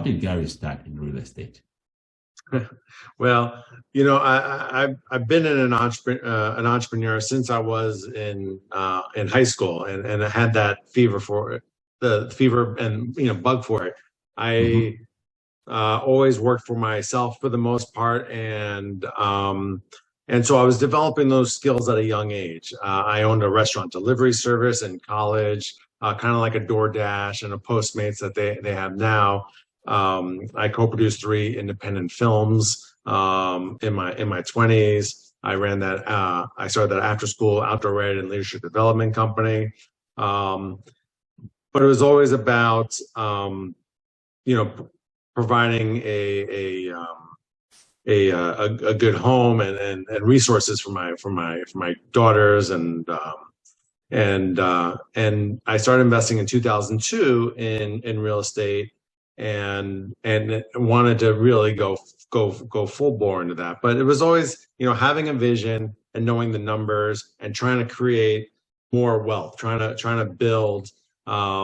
did Gary start in real estate? Well, I've been an entrepreneur since I was in high school, and I had that fever for it, the fever and bug for it. I always worked for myself for the most part, and so I was developing those skills at a young age. I owned a restaurant delivery service in college, kind of like a DoorDash and a Postmates that they have now. I co-produced 3 independent films in my 20s. I ran that. I started that after-school outdoor ed and leadership development company. But it was always about providing a good home and resources for my daughters, and I started investing in 2002 in real estate, and wanted to really go full bore into that. But it was always having a vision and knowing the numbers and trying to create more wealth, trying to build your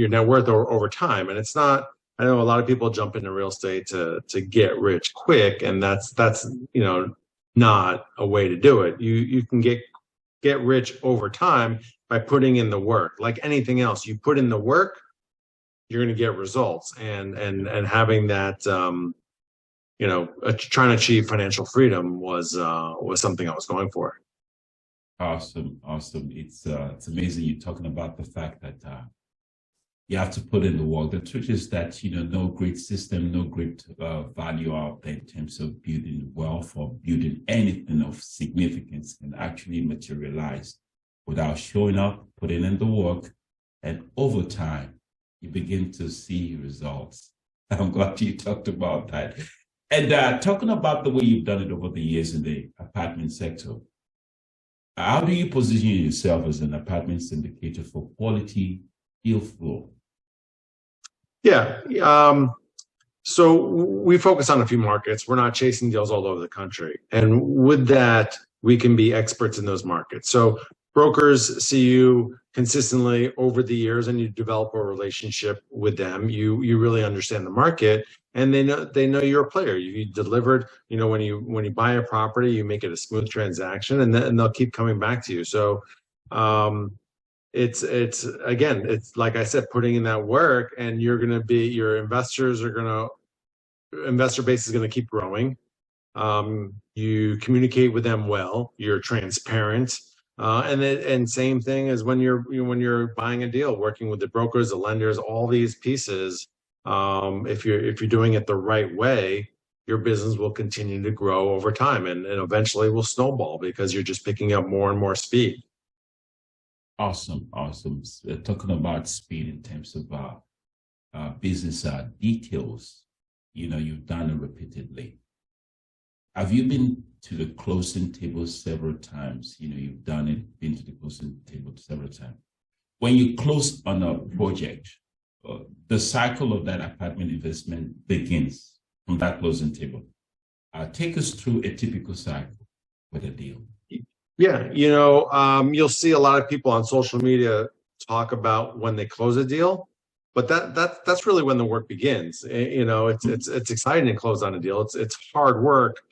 net worth over time. And it's not, I know a lot of people jump into real estate to get rich quick, and that's not a way to do it. You can get rich over time by putting in the work. Like anything else, you put in the work, you're going to get results. And having that, trying to achieve financial freedom was something I was going for. Awesome. It's amazing you're talking about the fact that you have to put in the work. The truth is that no great system, no great value out there in terms of building wealth or building anything of significance can actually materialize without showing up, putting in the work, and over time you begin to see results. I'm glad you talked about that. And talking about the way you've done it over the years in the apartment sector, how do you position yourself as an apartment syndicator for quality deal flow? Yeah. So we focus on a few markets. We're not chasing deals all over the country. And with that, we can be experts in those markets. So brokers see you consistently over the years, and you develop a relationship with them. You really understand the market, and they know you're a player. You delivered. When you buy a property, you make it a smooth transaction, and they'll keep coming back to you. So it's like I said, putting in that work, and your investor base is going to keep growing. You communicate with them well. You're transparent. And same thing as when you're buying a deal, working with the brokers, the lenders, all these pieces. If you're doing it the right way, your business will continue to grow over time, and eventually will snowball because you're just picking up more and more speed. Awesome. Talking about speed in terms of business details, you've done it repeatedly. Have you been to the closing table several times? You've done it, been to the closing table several times. When you close on a project, the cycle of that apartment investment begins from that closing table. Take us through a typical cycle with a deal. Yeah, you'll see a lot of people on social media talk about when they close a deal, but that's really when the work begins. It's exciting to close on a deal. It's hard work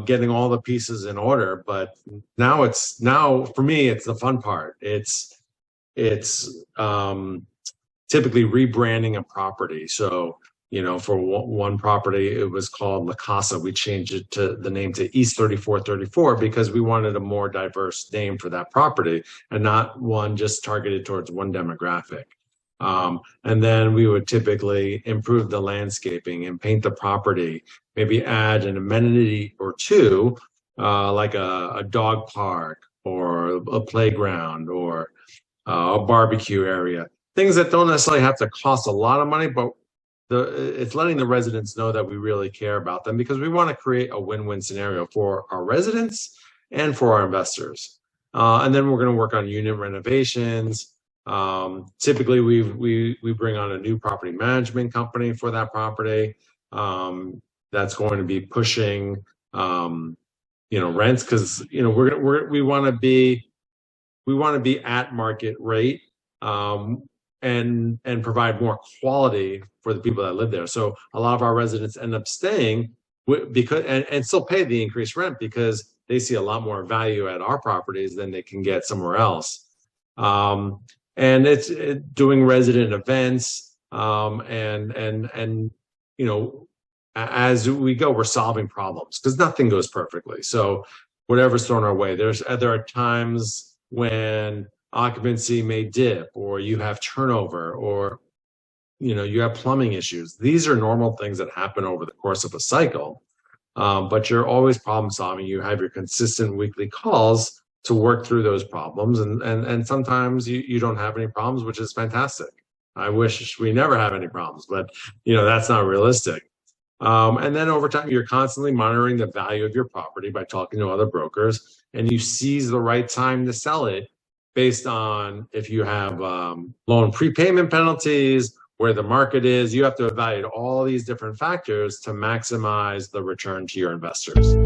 getting all the pieces in order, but now for me it's the fun part. It's typically rebranding a property. So for one property, it was called La Casa. We changed the name to East 3434 because we wanted a more diverse name for that property and not one just targeted towards one demographic. And then we would typically improve the landscaping and paint the property, maybe add an amenity or two, like a dog park or a playground or a barbecue area. Things that don't necessarily have to cost a lot of money, but it's letting the residents know that we really care about them, because we want to create a win-win scenario for our residents and for our investors. And then we're going to work on unit renovations. Typically, we bring on a new property management company for that property. That's going to be pushing, rents, because we want to be at market rate. and provide more quality for the people that live there. So a lot of our residents end up staying because and still pay the increased rent because they see a lot more value at our properties than they can get somewhere else. And it's doing resident events, and as we go, we're solving problems because nothing goes perfectly. So whatever's thrown our way, there are times when occupancy may dip, or you have turnover, or you have plumbing issues. These are normal things that happen over the course of a cycle, but you're always problem solving. You have your consistent weekly calls to work through those problems, and sometimes you don't have any problems, which is fantastic. I wish we never have any problems, but that's not realistic. And then over time, you're constantly monitoring the value of your property by talking to other brokers, and you seize the right time to sell it based on if you have loan prepayment penalties, where the market is. You have to evaluate all these different factors to maximize the return to your investors.